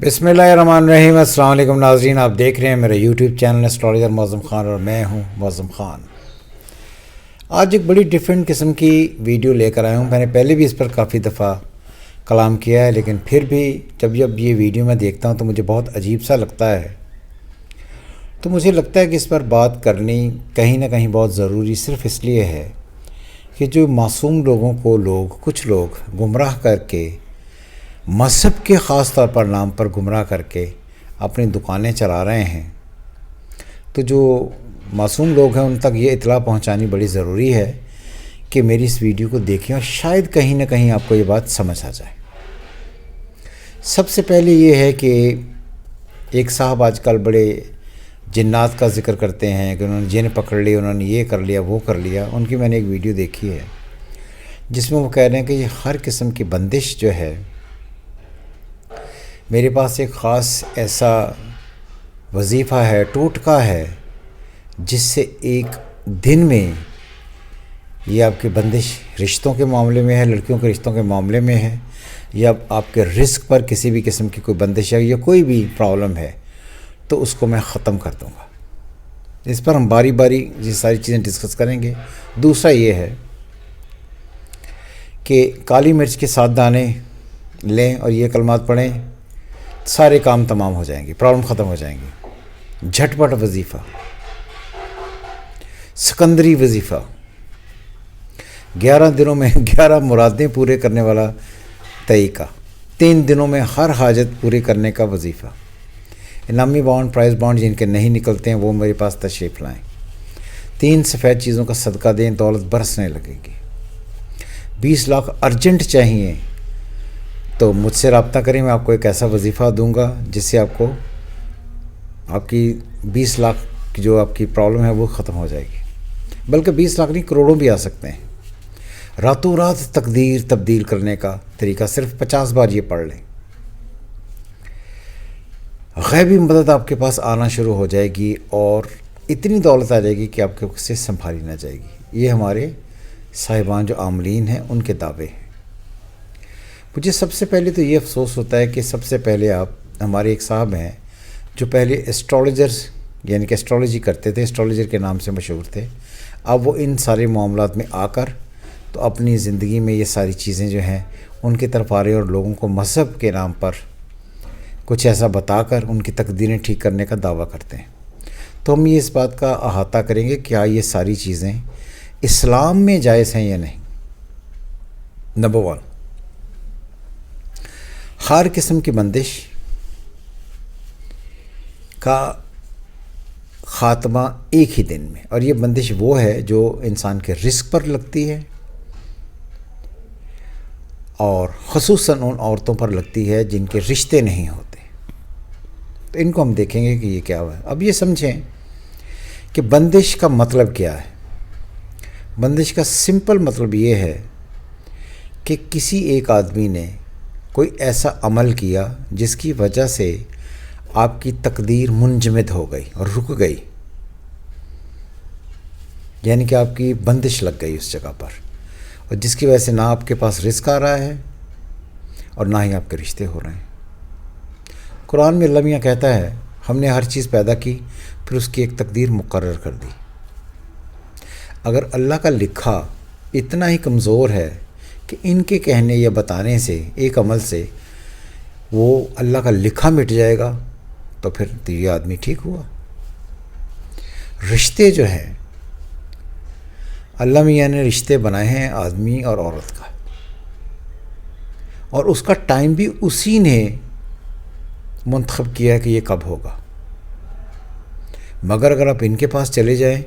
बिस्मिल्लाहिर्रहमानिर्रहीम। अस्सलाम वालेकुम नाज़रीन, आप देख रहे हैं मेरा YouTube channel astrologer Mauzam Khan और मैं हूं मौज़म ख़ान। आज एक बड़ी डिफरेंट किस्म की वीडियो लेकर आया हूं। मैंने पहले भी इस पर काफ़ी दफ़ा कलाम किया है, लेकिन फिर भी जब ये वीडियो मैं देखता हूं तो मुझे बहुत अजीब सा लगता है। तो मुझे लगता है कि इस पर बात करनी कहीं ना कहीं बहुत ज़रूरी सिर्फ़ इसलिए है कि जो मासूम लोगों को कुछ लोग गुमराह करके, मज़हब के ख़ास तौर पर नाम पर गुमराह करके अपनी दुकानें चला रहे हैं, तो जो मासूम लोग हैं उन तक ये इत्तला पहुंचानी बड़ी ज़रूरी है कि मेरी इस वीडियो को देखें और शायद कहीं ना कहीं आपको ये बात समझ आ जाए। सबसे पहले ये है कि एक साहब आजकल बड़े जिन्नात का ज़िक्र करते हैं कि उन्होंने जिन पकड़ लिया, उन्होंने ये कर लिया, वो कर लिया। उनकी मैंने एक वीडियो देखी है जिसमें वो कह रहे हैं कि ये हर किस्म की बंदिश जो है, मेरे पास एक ख़ास ऐसा वजीफ़ा है, टोटका है, जिससे एक दिन में ये आपकी बंदिश रिश्तों के मामले में है, लड़कियों के रिश्तों के मामले में है, या आपके रिस्क पर किसी भी किस्म की कोई बंदिश है या कोई भी प्रॉब्लम है, तो उसको मैं ख़त्म कर दूँगा। इस पर हम बारी बारी ये सारी चीज़ें डिस्कस करेंगे। दूसरा ये है कि काली मिर्च के 7 दाने लें और ये कलमात पढ़ें, सारे काम तमाम हो जाएंगे, प्रॉब्लम ख़त्म हो जाएंगी। झटपट वजीफ़ा, सिकंदरी वजीफ़ा, 11 दिनों में 11 मुरादें पूरे करने वाला तरीका, 3 दिनों में हर हाजत पूरी करने का वजीफ़ा। इनामी बॉन्ड, प्राइज़ बॉन्ड जिनके नहीं निकलते हैं वो मेरे पास तशरीफ़ लाएँ। 3 सफ़ेद चीज़ों का सदका दें, दौलत बरसने लगेगी। 20 लाख अर्जेंट चाहिए तो मुझसे रब्ता करें, मैं आपको एक ऐसा वजीफ़ा दूंगा जिससे आपको आपकी 20 लाख की जो आपकी प्रॉब्लम है वो ख़त्म हो जाएगी। बल्कि 20 लाख नहीं, करोड़ों भी आ सकते हैं। रातों रात तकदीर तब्दील करने का तरीका, सिर्फ 50 बार ये पढ़ लें, गैबी मदद आपके पास आना शुरू हो जाएगी और इतनी दौलत आ जाएगी कि आपके उससे संभाली ना जाएगी। ये हमारे साहिबान जो आमलीन हैं उनके दावे हैं। मुझे सबसे पहले तो ये अफसोस होता है कि सबसे पहले हमारे एक साहब हैं जो पहले एस्ट्रोलॉजर्स यानी कि एस्ट्रोलॉजी करते थे, एस्ट्रोलॉजर के नाम से मशहूर थे। अब वो इन सारे मामलात में आकर तो अपनी ज़िंदगी में ये सारी चीज़ें जो हैं उनकी तरफ आ रही हैं और लोगों को मज़हब के नाम पर कुछ ऐसा बताकर उनकी तकदीरें ठीक करने का दावा करते हैं। तो हम ये इस बात का अहाता करेंगे क्या ये सारी चीज़ें इस्लाम में जायज़ हैं या नहीं। नंबर 1, हर किस्म की बंदिश का ख़ात्मा एक ही दिन में, और ये बंदिश वो है जो इंसान के रिस्क पर लगती है और ख़ुसूसन उन औरतों पर लगती है जिनके रिश्ते नहीं होते। तो इनको हम देखेंगे कि ये क्या हुआ है। अब ये समझें कि बंदिश का मतलब क्या है। बंदिश का सिंपल मतलब ये है कि किसी एक आदमी ने कोई ऐसा अमल किया जिसकी वजह से आपकी तकदीर मुंजमद हो गई और रुक गई, यानी कि आपकी बंदिश लग गई उस जगह पर, और जिसकी वजह से ना आपके पास रिस्क आ रहा है और ना ही आपके रिश्ते हो रहे हैं। कुरान में अल्लाह मियां कहता है, हमने हर चीज़ पैदा की फिर उसकी एक तकदीर मुकर्रर कर दी। अगर अल्लाह का लिखा इतना ही कमज़ोर है कि इनके कहने या बताने से, एक अमल से वो अल्लाह का लिखा मिट जाएगा, तो फिर तो ये आदमी ठीक हुआ। रिश्ते जो हैं, अल्लाह मियां ने रिश्ते बनाए हैं आदमी और औरत का, और उसका टाइम भी उसी ने मुंतखब किया है कि ये कब होगा। मगर अगर आप इनके पास चले जाएं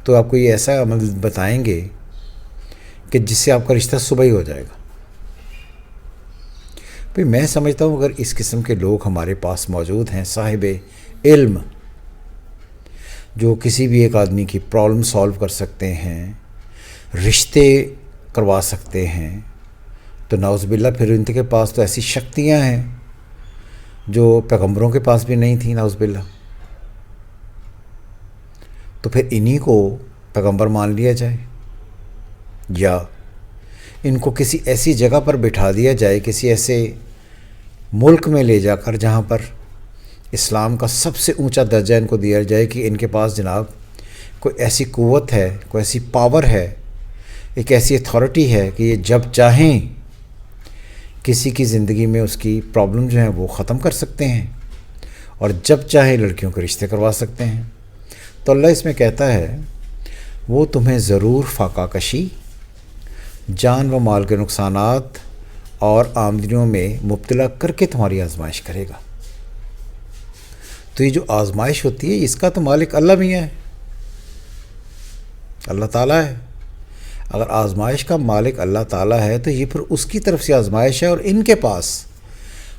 तो आपको ये ऐसा अमल बताएंगे कि जिससे आपका रिश्ता सुबह ही हो जाएगा। भाई मैं समझता हूँ अगर इस किस्म के लोग हमारे पास मौजूद हैं, साहिब इल्म, जो किसी भी एक आदमी की प्रॉब्लम सॉल्व कर सकते हैं, रिश्ते करवा सकते हैं, तो नाउज़ुबिल्लाह फिर इनके पास तो ऐसी शक्तियाँ हैं जो पैगंबरों के पास भी नहीं थी, नाउज़ुबिल्लाह। तो फिर इन्हीं को पैगंबर मान लिया जाए या इनको किसी ऐसी जगह पर बिठा दिया जाए, किसी ऐसे ملک میں لے جا کر جہاں پر اسلام کا سب سے اونچا درجہ ان کو دیا جائے کہ ان کے پاس جناب کوئی ایسی قوت ہے، کوئی ایسی پاور ہے، ایک ایسی اتھارٹی ہے کہ یہ جب چاہیں کسی کی زندگی میں اس کی پرابلم جو ہیں وہ ختم کر سکتے ہیں اور جب چاہیں لڑکیوں کے رشتے کروا سکتے ہیں۔ تو اللہ اس میں کہتا ہے وہ تمہیں ضرور فاقہ کشی، جان و مال کے نقصانات اور آمدنیوں میں مبتلا کر کے تمہاری آزمائش کرے گا۔ تو یہ جو آزمائش ہوتی ہے اس کا تو مالک اللہ بھی ہے، اللہ تعالیٰ ہے۔ اگر آزمائش کا مالک اللہ تعالیٰ ہے تو یہ پھر اس کی طرف سے آزمائش ہے، اور ان کے پاس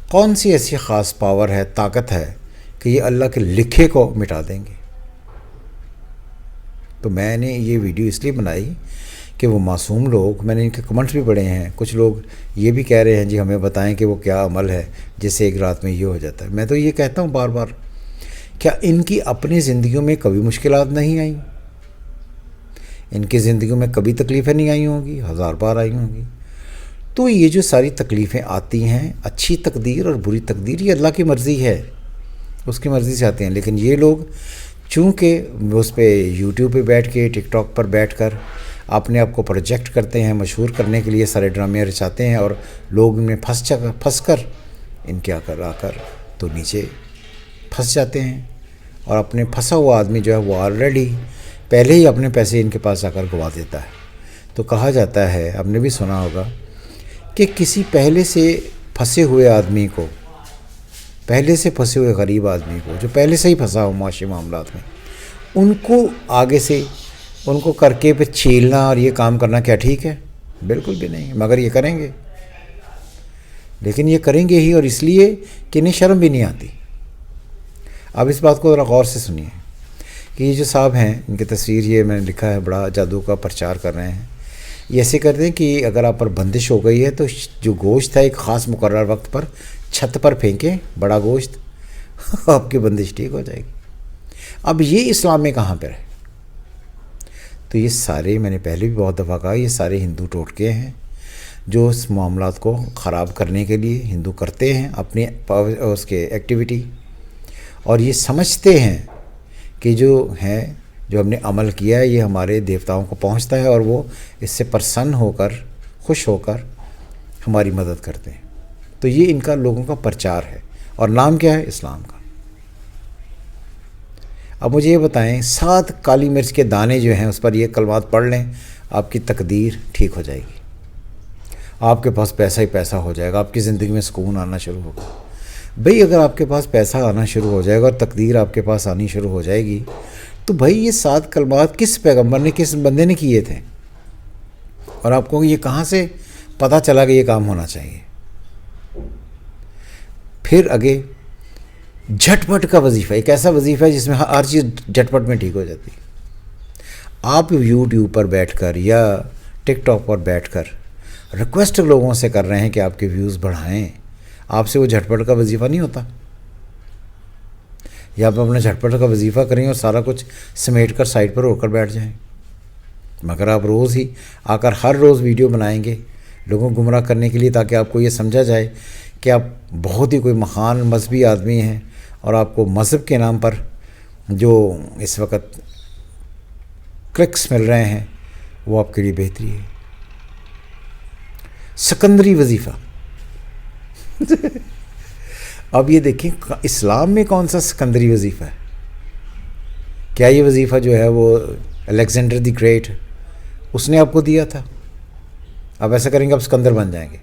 کون سی ایسی خاص پاور ہے، طاقت ہے کہ یہ اللہ کے لکھے کو مٹا دیں گے۔ تو میں نے یہ ویڈیو اس لیے بنائی کہ وہ معصوم لوگ، میں نے ان کے کمنٹس بھی پڑھے ہیں، کچھ لوگ یہ بھی کہہ رہے ہیں جی ہمیں بتائیں کہ وہ کیا عمل ہے جس سے ایک رات میں یہ ہو جاتا ہے۔ میں تو یہ کہتا ہوں بار بار، کیا ان کی اپنی زندگیوں میں کبھی مشکلات نہیں آئیں؟ ان کی زندگیوں میں کبھی تکلیفیں نہیں آئی ہوں گی؟ 1000 بار آئی ہوں گی۔ تو یہ جو ساری تکلیفیں آتی ہیں، اچھی تقدیر اور بری تقدیر، یہ اللہ کی مرضی ہے، اس کی مرضی سے آتے ہیں۔ لیکن یہ لوگ چونکہ اس پہ یوٹیوب پہ بیٹھ کے، ٹک ٹاک پر بیٹھ کر اپنے آپ کو پروجیکٹ کرتے ہیں، مشہور کرنے کے لیے سارے ڈرامے رچاتے ہیں، اور لوگ ان میں پھنس کر ان کے آ کر تو نیچے پھنس جاتے ہیں، اور اپنے پھنسا ہوا آدمی جو ہے وہ آلریڈی پہلے ہی اپنے پیسے ان کے پاس آ کر گوا دیتا ہے۔ تو کہا جاتا ہے، آپ نے بھی سنا ہوگا، کہ کسی پہلے سے پھنسے ہوئے آدمی کو، پہلے سے پھنسے ہوئے غریب آدمی کو جو پہلے سے ہی پھنسا ہو معاشی معاملات میں، ان کو آگے سے ان کو کر کے پھر چھیلنا اور یہ کام کرنا کیا ٹھیک ہے؟ بالکل بھی نہیں، مگر یہ کریں گے، لیکن یہ کریں گے ہی، اور اس لیے کہ انہیں شرم بھی نہیں آتی۔ اب اس بات کو ذرا غور سے سنیے کہ یہ جو صاحب ہیں، ان کی تصویر یہ میں نے لکھا ہے، بڑا جادو کا پرچار کر رہے ہیں۔ یہ ایسے کرتے ہیں کہ اگر آپ پر بندش ہو گئی ہے تو جو گوشت ہے ایک خاص مقرر وقت پر چھت پر پھینکیں، بڑا گوشت، آپ کی بندش ٹھیک ہو جائے گی۔ اب یہ اسلام میں کہاں پر ہے؟ تو یہ سارے، میں نے پہلے بھی بہت دفعہ کہا، یہ سارے ہندو ٹوٹکے ہیں جو اس معاملات کو خراب کرنے کے لیے ہندو کرتے ہیں اپنی اس کے ایکٹیویٹی، اور یہ سمجھتے ہیں کہ جو ہم نے عمل کیا ہے یہ ہمارے دیوتاؤں کو پہنچتا ہے، اور وہ اس سے پرسن ہو کر، خوش ہو کر ہماری مدد کرتے ہیں۔ تو یہ ان کا لوگوں کا پرچار ہے، اور نام کیا ہے؟ اسلام کا۔ اب مجھے یہ بتائیں، 7 کالی مرچ کے دانے جو ہیں اس پر یہ کلمات پڑھ لیں، آپ کی تقدیر ٹھیک ہو جائے گی، آپ کے پاس پیسہ ہی پیسہ ہو جائے گا، آپ کی زندگی میں سکون آنا شروع ہوگا۔ بھئی اگر آپ کے پاس پیسہ آنا شروع ہو جائے گا اور تقدیر آپ کے پاس آنی شروع ہو جائے گی، تو بھئی یہ 7 کلمات کس پیغمبر نے، کس بندے نے کیے تھے؟ اور آپ کو یہ کہاں سے پتہ چلا کہ یہ کام ہونا چاہیے؟ پھر آگے جھٹ پٹ کا وظیفہ، ایک ایسا وظیفہ ہے جس میں ہر چیز جھٹ پٹ میں ٹھیک ہو جاتی ہے۔ آپ یوٹیوب پر بیٹھ کر یا ٹک ٹاک پر بیٹھ کر ریکویسٹ لوگوں سے کر رہے ہیں کہ آپ کے ویوز بڑھائیں، آپ سے وہ جھٹ پٹ کا وظیفہ نہیں ہوتا، یا آپ اپنا جھٹ پٹ کا وظیفہ کریں اور سارا کچھ سمیٹ کر سائڈ پر ہو کر بیٹھ جائیں۔ مگر آپ روز ہی آ کر ہر روز ویڈیو بنائیں گے لوگوں کو گمراہ کرنے کے لیے، تاکہ آپ کو یہ سمجھا جائے کہ آپ بہت ہی کوئی مخان مذہبی آدمی ہیں، اور آپ کو مذہب کے نام پر جو اس وقت کلکس مل رہے ہیں وہ آپ کے لیے بہتری ہے۔ سکندری وظیفہ اب یہ دیکھیں اسلام میں کون سا سکندری وظیفہ ہے؟ کیا یہ وظیفہ جو ہے وہ الیگزینڈر دی گریٹ اس نے آپ کو دیا تھا؟ آپ ایسا کریں گے آپ سکندر بن جائیں گے۔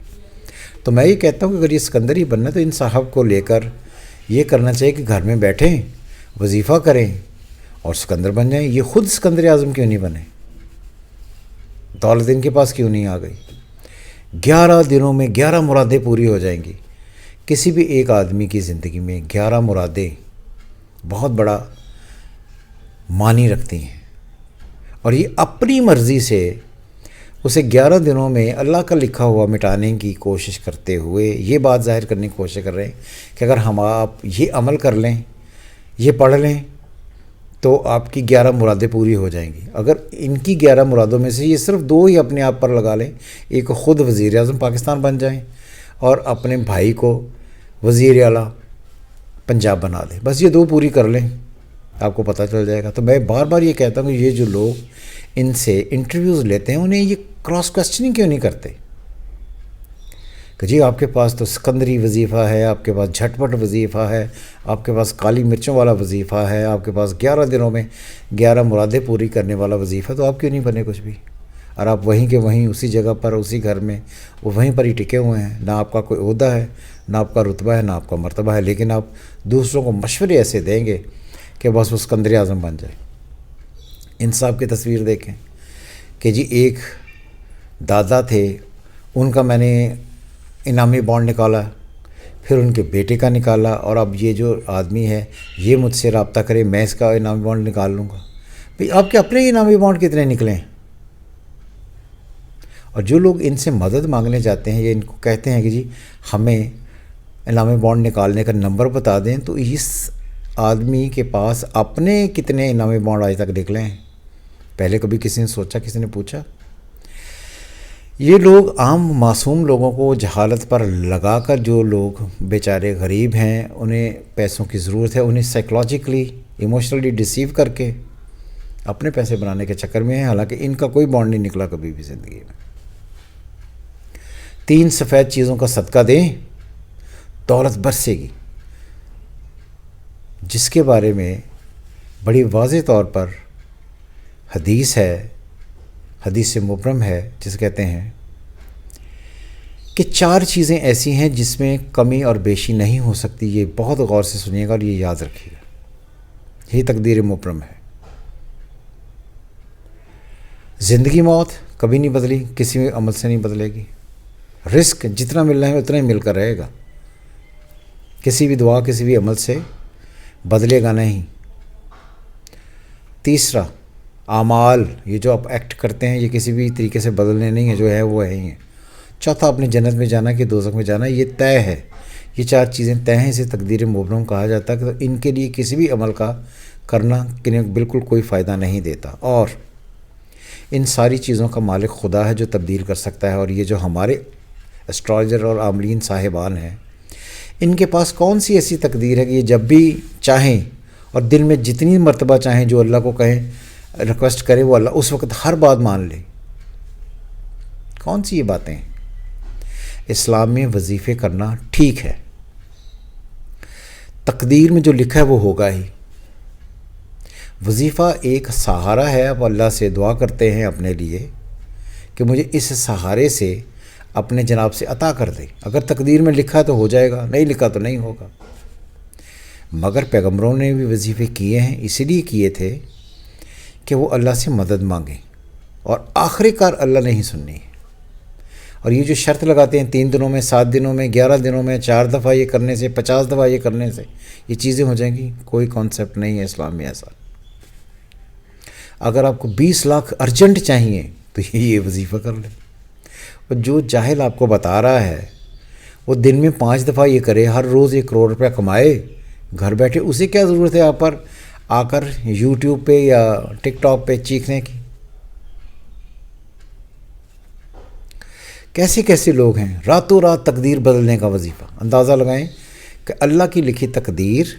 تو میں یہ کہتا ہوں کہ اگر یہ سکندر ہی بننا ہے تو ان صاحب کو لے کر یہ کرنا چاہیے کہ گھر میں بیٹھیں، وظیفہ کریں اور سکندر بن جائیں۔ یہ خود سکندر اعظم کیوں نہیں بنے؟ دولت ان کے پاس کیوں نہیں آ گئی؟ 11 دنوں میں 11 مرادیں پوری ہو جائیں گی۔ کسی بھی ایک آدمی کی زندگی میں 11 مرادیں بہت بڑا معنی رکھتی ہیں، اور یہ اپنی مرضی سے اسے 11 دنوں میں اللہ کا لکھا ہوا مٹانے کی کوشش کرتے ہوئے یہ بات ظاہر کرنے کی کوشش کر رہے ہیں کہ اگر آپ یہ عمل کر لیں، یہ پڑھ لیں، تو آپ کی 11 مرادیں پوری ہو جائیں گی۔ اگر ان کی 11 مرادوں میں سے یہ صرف 2 ہی اپنے آپ پر لگا لیں، ایک خود وزیر اعظم پاکستان بن جائیں اور اپنے بھائی کو वज़ीर आला पंजाब बना दें, बस ये 2 पूरी कर लें, आपको पता चल जाएगा। तो मैं बार बार ये कहता हूँ कि ये जो लोग इनसे इंटरव्यूज़ लेते हैं उन्हें ये क्रॉस क्वेश्चनिंग क्यों नहीं करते कि जी आपके पास तो सिकंदरी वजीफ़ा है, आपके पास झटपट वजीफ़ा है, आपके पास काली मिर्चों वाला वजीफ़ा है, आपके पास 11 दिनों में 11 मुरादें पूरी करने वाला वजीफ़ा, तो आप क्यों नहीं बने कुछ भी? और आप वहीं के वहीं उसी जगह पर उसी घर में वो वहीं पर ही टिके हुए हैं, ना आपका कोई ओहदा है, ना आपका रुतबा है, ना आपका मर्तबा है, लेकिन आप दूसरों को मशवरे ऐसे देंगे कि बस वो सिकंदर आज़म बन जाए। इंसाफ की तस्वीर देखें कि जी एक दादा थे, उनका मैंने इनामी बॉन्ड निकाला, फिर उनके बेटे का निकाला, और अब ये जो आदमी है ये मुझसे रब्ता करे, मैं इसका इनामी बॉन्ड निकाल लूँगा। भाई आपके अपने इनामी बॉन्ड कितने निकले हैं? और जो लोग इनसे मदद मांगने जाते हैं, ये इनको कहते हैं कि जी हमें इनामी बॉन्ड निकालने का नंबर बता दें, तो इस आदमी के पास अपने कितने इनामी बॉन्ड आज तक निकले हैं? पहले कभी किसी ने सोचा, किसी ने पूछा? ये लोग आम मासूम लोगों को जहालत पर लगाकर, जो लोग बेचारे गरीब हैं, उन्हें पैसों की ज़रूरत है, उन्हें साइकोलॉजिकली इमोशनली डिसीव करके अपने पैसे बनाने के चक्कर में है। हालांकि इनका कोई बॉन्ड नहीं निकला कभी भी ज़िंदगी में। 3 सफ़ेद चीज़ों का सदका दें, दौलत बरसेगी, जिसके बारे में बड़ी वाज़ेह तौर पर हदीस है, हदीस से मुबरम है, जिसे कहते हैं कि 4 चीज़ें ऐसी हैं जिसमें कमी और बेशी नहीं हो सकती। ये बहुत गौर से सुनिएगा और ये याद रखिएगा, यही तकदीर मुबरम है। ज़िंदगी मौत कभी नहीं बदली, किसी भी अमल से नहीं बदलेगी। रिस्क जितना मिलना है उतना ही मिलकर रहेगा, किसी भी दुआ, किसी भी अमल से बदलेगा नहीं। तीसरा, आमाल, ये जो आप एक्ट करते हैं ये किसी भी तरीके से बदलने नहीं है, जो है वो है ही है। चौथा, अपने जन्नत में जाना कि दोज़ख में जाना, ये तय है। ये 4 चीज़ें तय हैं, इसे तकदीर मुबरम कहा जाता है। तो इनके लिए किसी भी अमल का करना किन्हें बिल्कुल कोई फ़ायदा नहीं देता। और इन सारी चीज़ों का मालिक खुदा है, जो तब्दील कर सकता है। और ये जो हमारे एस्ट्रोलॉजर और आमलीन साहिबान हैं, इनके पास कौन सी ऐसी तकदीर है कि ये जब भी चाहें और दिल में जितनी मर्तबा चाहें जो अल्लाह को कहें, रिक्वेस्ट करें, वो अल्लाह उस वक्त हर बात मान ले? कौन सी ये बातें हैं? इस्लाम में वजीफ़े करना ठीक है, तकदीर में जो लिखा है वो होगा ही। वजीफ़ा एक सहारा है, आप अल्लाह से दुआ करते हैं अपने लिए कि मुझे इस सहारे से अपने जनाब से अता कर दे। अगर तकदीर में लिखा तो हो जाएगा, नहीं लिखा तो नहीं होगा। मगर पैगम्बरों ने भी वजीफ़े किए हैं, इसलिए किए थे कि वो अल्लाह से मदद मांगें, और आखिरकार अल्लाह ने ही सुननी है। और ये जो शर्त लगाते हैं 3 दिनों में, 7 दिनों में, 11 दिनों में, 4 दफ़ा ये करने से, 50 दफ़ा ये करने से ये चीज़ें हो जाएंगी, कोई कॉन्सेप्ट नहीं है इस्लाम में ऐसा। अगर आपको 20 लाख अर्जेंट चाहिए तो ये वजीफ़ा कर ले। और जो जाहिल आपको बता रहा है वो दिन में 5 दफ़ा ये करे, हर रोज़ 1 करोड़ रुपया कमाए घर बैठे, उसे क्या ज़रूरत है आप पर आकर यूट्यूब पे या टिकटॉक पे चीखने की? कैसे कैसे लोग हैं, रातों रात तकदीर बदलने का वजीफ़ा। अंदाज़ा लगाएं कि अल्लाह की लिखी तकदीर,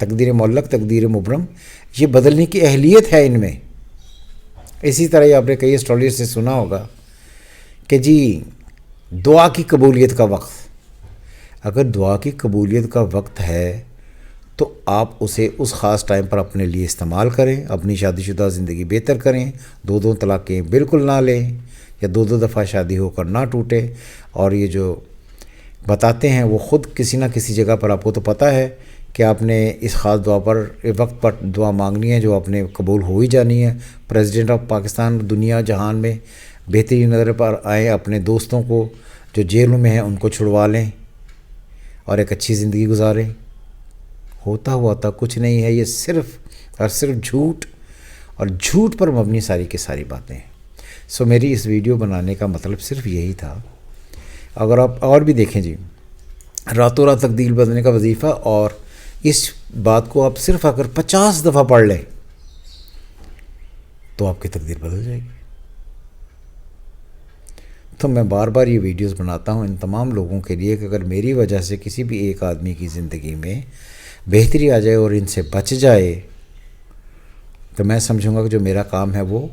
तकदीर मुअल्लक, तकदीर मुबरम, ये बदलने की अहलियत है इनमें। इसी तरह आपने कई एस्ट्रोलॉजर से सुना होगा कि जी दुआ की कबूलियत का वक्त, अगर दुआ की कबूलियत का वक्त है तो आप उसे उस ख़ास टाइम पर अपने लिए इस्तेमाल करें, अपनी शादीशुदा ज़िंदगी बेहतर करें, 2 तलाक़ें बिल्कुल ना लें, या 2 दफ़ा शादी होकर ना टूटे। और ये जो बताते हैं वो ख़ुद किसी ना किसी जगह पर, आपको तो पता है कि आपने इस ख़ास दुआ पर, वक्त पर दुआ मांगनी है जो आपने कबूल हो ही जानी है। प्रेसिडेंट ऑफ पाकिस्तान दुनिया जहान में बेहतरीन नज़र पर आए, अपने दोस्तों को जो जेलों में हैं उनको छुड़वा लें और एक अच्छी ज़िंदगी गुजारें। होता हुआ था कुछ नहीं है, ये सिर्फ़ और सिर्फ झूठ और झूठ पर मबनी सारी की सारी बातें हैं। सो मेरी इस वीडियो बनाने का मतलब सिर्फ यही था। अगर आप और भी देखें जी, रातों रात तकदीर बदलने का वजीफ़ा, और इस बात को आप सिर्फ अगर 50 दफ़ा पढ़ लें तो आपकी तकदीर बदल जाएगी। تو میں بار بار یہ ویڈیوز بناتا ہوں ان تمام لوگوں کے لیے کہ اگر میری وجہ سے کسی بھی ایک آدمی کی زندگی میں بہتری آ جائے اور ان سے بچ جائے تو میں سمجھوں گا کہ جو میرا کام ہے وہ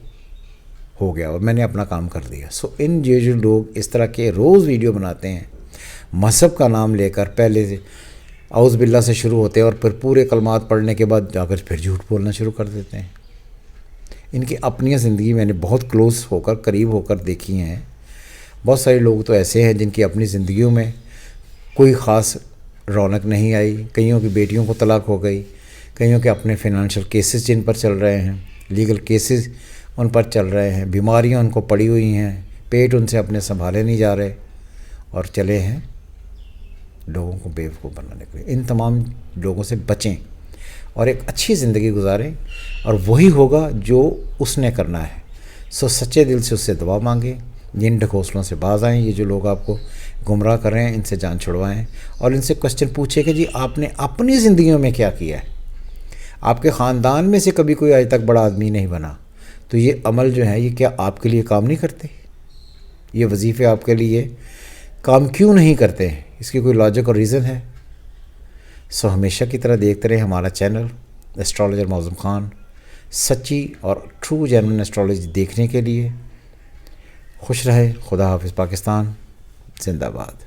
ہو گیا اور میں نے اپنا کام کر دیا. ان جو لوگ اس طرح کے روز ویڈیو بناتے ہیں مذہب کا نام لے کر، پہلے اعوذ باللہ سے شروع ہوتے ہیں اور پھر پورے کلمات پڑھنے کے بعد جا کر پھر جھوٹ بولنا شروع کر دیتے ہیں. ان کی اپنی زندگی میں نے بہت کلوز ہو کر، قریب ہو کر دیکھی ہیں. بہت سارے لوگ تو ایسے ہیں جن کی اپنی زندگیوں میں کوئی خاص رونق نہیں آئی. کئیوں کی بیٹیوں کو طلاق ہو گئی، کئیوں کے اپنے فائنینشیل کیسز جن پر چل رہے ہیں، لیگل کیسز ان پر چل رہے ہیں، بیماریاں ان کو پڑی ہوئی ہیں، پیٹ ان سے اپنے سنبھالے نہیں جا رہے اور چلے ہیں لوگوں کو بیوقوف بنانے کے لیے. ان تمام لوگوں سے بچیں اور ایک اچھی زندگی گزاریں اور وہی ہوگا جو اس نے کرنا ہے. سچے دل سے اس سے دعا مانگیں، جن ڈھکوسلوں سے باز آئیں. یہ جو لوگ آپ کو گمراہ کر رہے ہیں ان سے جان چھڑوائیں اور ان سے کوسچن پوچھیں کہ جی آپ نے اپنی زندگیوں میں کیا کیا ہے. آپ کے خاندان میں سے کبھی کوئی آج تک بڑا آدمی نہیں بنا تو یہ عمل جو ہے یہ کیا آپ کے لیے کام نہیں کرتے؟ یہ وظیفے آپ کے لیے کام کیوں نہیں کرتے ہیں؟ اس کی کوئی لاجک اور ریزن ہے؟ ہمیشہ کی طرح دیکھتے رہے ہمارا چینل ایسٹرالوجر معظم خان. سچی اور ٹرو جینوئن ایسٹرالوجی دیکھنے کے لیے خوش رہے. خدا حافظ. پاکستان زندہ باد.